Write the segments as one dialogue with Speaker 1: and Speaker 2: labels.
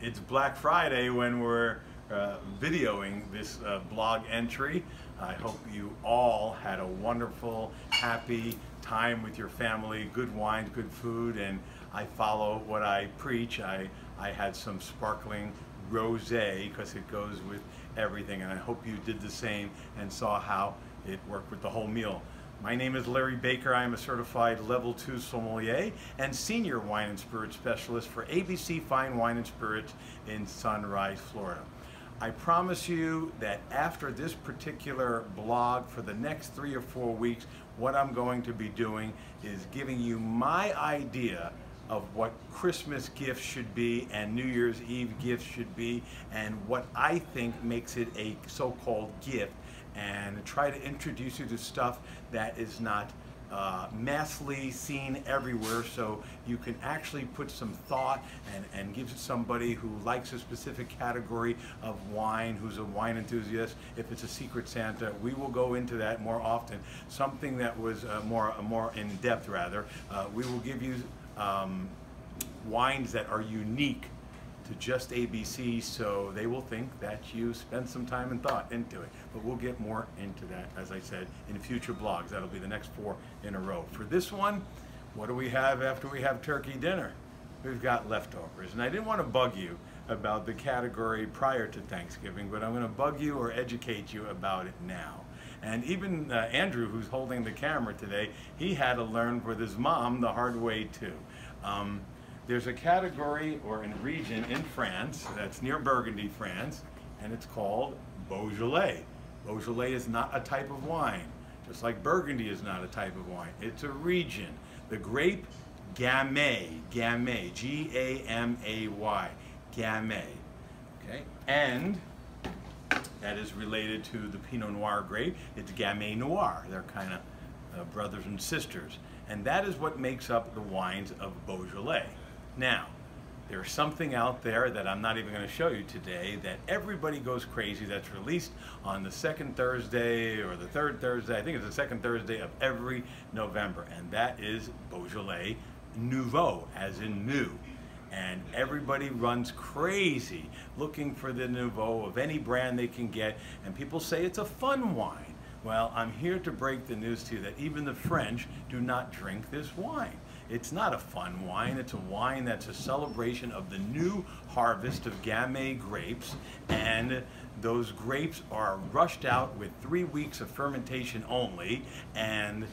Speaker 1: It's Black Friday when we're videoing this blog entry. I hope you all had a wonderful, happy time with your family, good wine, good food, and I follow what I preach. I had some sparkling rosé because it goes with everything, and I hope you did the same and saw how it worked with the whole meal. My name is Larry Baker. I am a certified level 2 sommelier and senior wine and spirit specialist for ABC Fine Wine and Spirits in Sunrise, Florida. I promise you that after this particular blog, for the next 3 or 4 weeks, what I'm going to be doing is giving you my idea of what Christmas gifts should be and New Year's Eve gifts should be, and what I think makes it a so-called gift, and try to introduce you to stuff that is not massively seen everywhere, so you can actually put some thought and give it somebody who likes a specific category of wine, who's a wine enthusiast. If it's a Secret Santa, we will go into that more often. Something that was more in depth, rather. We will give you wines that are unique to just ABC, so they will think that you spent some time and thought into it. But we'll get more into that, as I said, in future blogs. That'll be the next 4 in a row. For this one, what do we have after we have turkey dinner? We've got leftovers. And I didn't want to bug you about the category prior to Thanksgiving, but I'm going to bug you or educate you about it now. And even Andrew, who's holding the camera today, he had to learn with his mom the hard way too. There's a category or a region in France that's near Burgundy, France, and it's called Beaujolais. Beaujolais is not a type of wine, just like Burgundy is not a type of wine. It's a region. The grape, Gamay, Gamay, G-A-M-A-Y, Gamay, okay? And that is related to the Pinot Noir grape. It's Gamay Noir. They're kind of brothers and sisters. And that is what makes up the wines of Beaujolais. Now, there's something out there that I'm not even going to show you today that everybody goes crazy, that's released on the second Thursday or the third Thursday, I think it's the second Thursday of every November, and that is Beaujolais Nouveau, as in new. And everybody runs crazy looking for the Nouveau of any brand they can get, and people say it's a fun wine. Well, I'm here to break the news to you that even the French do not drink this wine. It's not a fun wine. It's a wine that's a celebration of the new harvest of Gamay grapes, and those grapes are rushed out with 3 weeks of fermentation only, and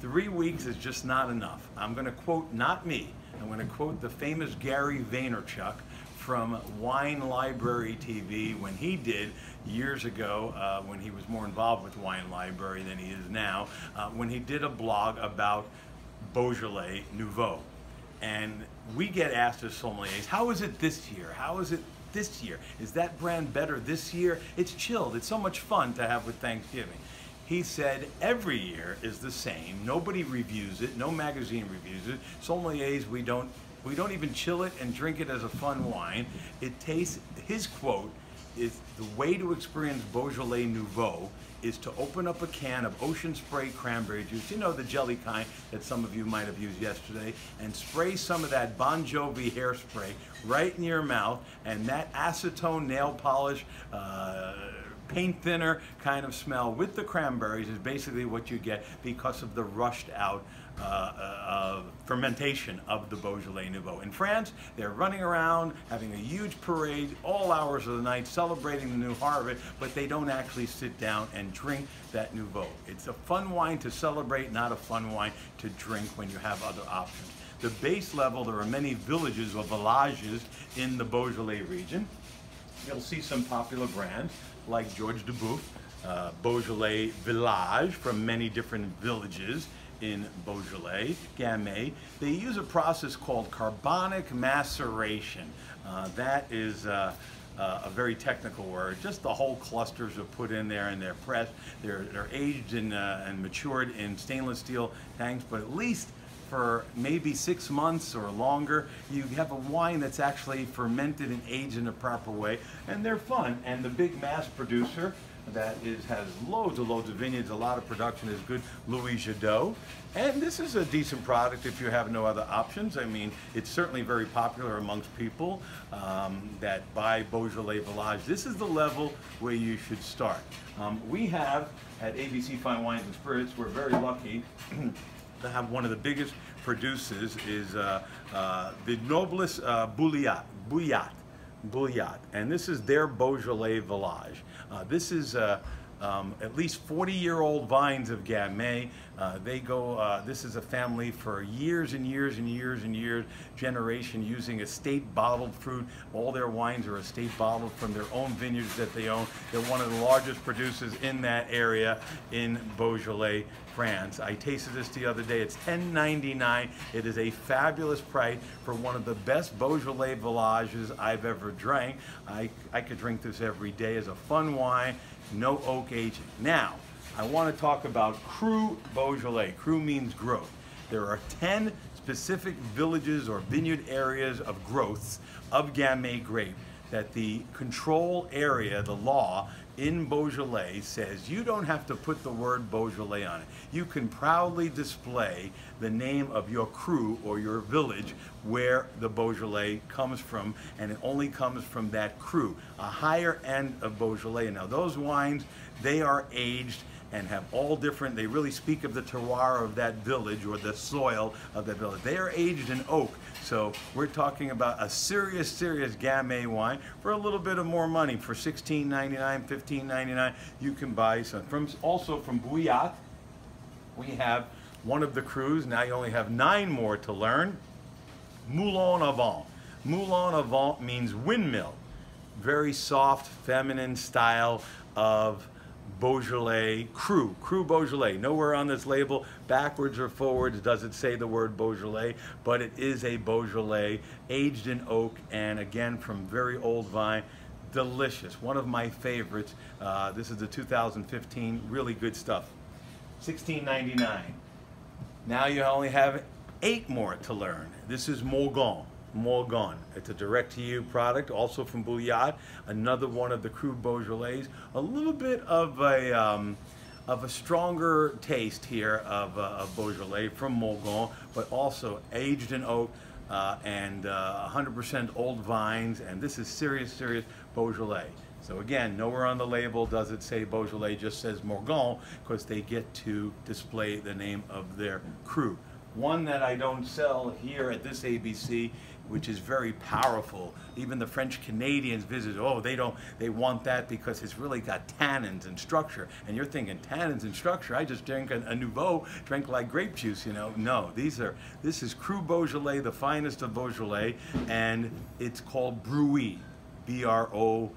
Speaker 1: 3 weeks is just not enough. I'm going to quote, not me, I'm going to quote the famous Gary Vaynerchuk from Wine Library TV when he did years ago, when he was more involved with Wine Library than he is now, when he did a blog about Beaujolais Nouveau. And we get asked as sommeliers, how is it this year? How is it this year? Is that brand better this year? It's chilled. It's so much fun to have with Thanksgiving. He said every year is the same. Nobody reviews it. No magazine reviews it. Sommeliers, we don't even chill it and drink it as a fun wine. It tastes, his quote is, the way to experience Beaujolais Nouveau is to open up a can of Ocean Spray cranberry juice, you know, the jelly kind that some of you might have used yesterday, and spray some of that Bon Jovi hairspray right in your mouth, and that acetone nail polish, paint thinner kind of smell with the cranberries is basically what you get because of the rushed out fermentation of the Beaujolais Nouveau. In France, they're running around having a huge parade all hours of the night celebrating the new harvest, but they don't actually sit down and drink that Nouveau. It's a fun wine to celebrate, not a fun wine to drink when you have other options. The base level, there are many villages or villages in the Beaujolais region. You'll see some popular brands like George de Boeuf, Beaujolais Village from many different villages in Beaujolais, Gamay. They use a process called carbonic maceration. That is a very technical word. Just the whole clusters are put in there and they're pressed. They're aged and matured in stainless steel tanks, but at least for maybe 6 months or longer, you have a wine that's actually fermented and aged in a proper way, and they're fun. And the big mass producer that has loads of vineyards, a lot of production is good Louis Jadot. And this is a decent product if you have no other options. I mean, it's certainly very popular amongst people that buy Beaujolais Village. This is the level where you should start. We have, at ABC Fine Wines and Spirits, we're very lucky to have one of the biggest producers is the Noblesse Bouillat, and this is their Beaujolais Village. This is at least 40-year-old vines of Gamay. This is a family for years and years and years and years, generation, using estate bottled fruit. All their wines are estate bottled from their own vineyards that they own. They're one of the largest producers in that area in Beaujolais, France. I tasted this the other day. It's $10.99. It is a fabulous price for one of the best Beaujolais Villages I've ever drank. I could drink this every day as a fun wine, no oak aging. Now, I want to talk about Cru Beaujolais. Cru means growth. There are 10 specific villages or vineyard areas of growths of Gamay grape that the control area, the law in Beaujolais, says you don't have to put the word Beaujolais on it. You can proudly display the name of your cru or your village where the Beaujolais comes from, and it only comes from that cru, a higher end of Beaujolais. Now those wines, they are aged and have all different, they really speak of the terroir of that village or the soil of that village. They are aged in oak. So we're talking about a serious Gamay wine for a little bit of more money. For $16.99, $15.99, you can buy some. Also from Bouillat, we have one of the crus. Now you only have 9 more to learn. Moulin à Vent. Moulin à Vent means windmill. Very soft, feminine style of Beaujolais Cru Beaujolais. Nowhere on this label, backwards or forwards, does it say the word Beaujolais, but it is a Beaujolais aged in oak, and again from very old vine. Delicious, one of my favorites. This is the 2015, really good stuff. $16.99. Now you only have 8 more to learn. This is Morgon. It's a direct-to-you product, also from Bouillat, another one of the Cru Beaujolais. A little bit of a stronger taste here of Beaujolais from Morgon, but also aged in oak and 100% old vines, and this is serious Beaujolais. So again, nowhere on the label does it say Beaujolais, just says Morgon, because they get to display the name of their cru. One that I don't sell here at this ABC, which is very powerful. Even the French Canadians visit, oh, they want that because it's really got tannins and structure. And you're thinking, tannins and structure? I just drank a Nouveau, drank like grape juice, you know. No, this is Cru Beaujolais, the finest of Beaujolais, and it's called Brouilly, B-R-O-U-I-L-L-Y,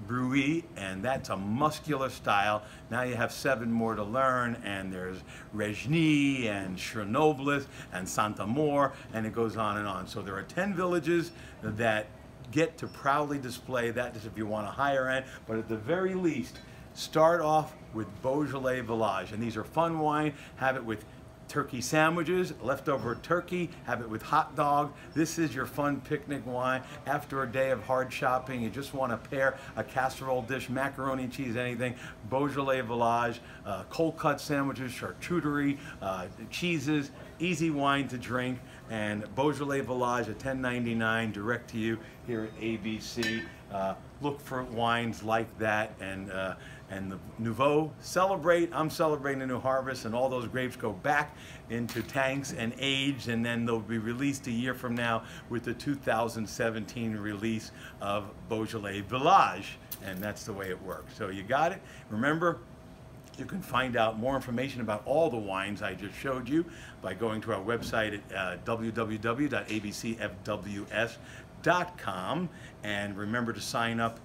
Speaker 1: Brouilly, and that's a muscular style. Now you have 7 more to learn, and there's Regny and Chernobylis and Saint-Amour, and it goes on and on. So there are 10 villages that get to proudly display that, if you want a higher end, but at the very least, start off with Beaujolais Village. And these are fun wine. Have it with turkey sandwiches, leftover turkey, have it with hot dog. This is your fun picnic wine. After a day of hard shopping, you just want to pair a casserole dish, macaroni and cheese, anything. Beaujolais Village, cold cut sandwiches, charcuterie, cheeses, easy wine to drink, and Beaujolais Village at $10.99 direct to you here at ABC. Look for wines like that, and the Nouveau, I'm celebrating the new harvest, and all those grapes go back into tanks and aged, and then they'll be released a year from now with the 2017 release of Beaujolais Village, and that's the way it works. So you got it. Remember, you can find out more information about all the wines I just showed you by going to our website at www.abcfws.com, and remember to sign up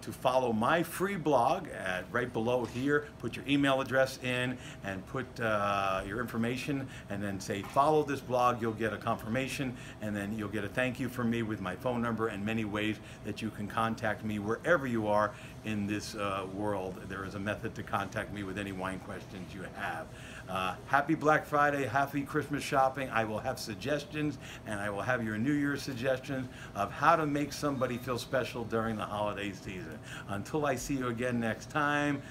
Speaker 1: to follow my free blog right below here. Put your email address in and put your information, and then say follow this blog. You'll get a confirmation, and then you'll get a thank you from me with my phone number and many ways that you can contact me wherever you are in this world. There is a method to contact me with any wine questions you have. Happy Black Friday, happy Christmas shopping. I will have suggestions, and I will have your New Year's suggestions of how to make somebody feel special during the holiday season. Until I see you again next time,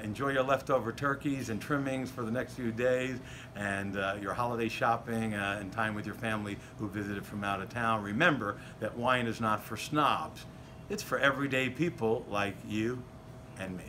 Speaker 1: enjoy your leftover turkeys and trimmings for the next few days, and your holiday shopping and time with your family who visited from out of town. Remember that wine is not for snobs. It's for everyday people like you and me.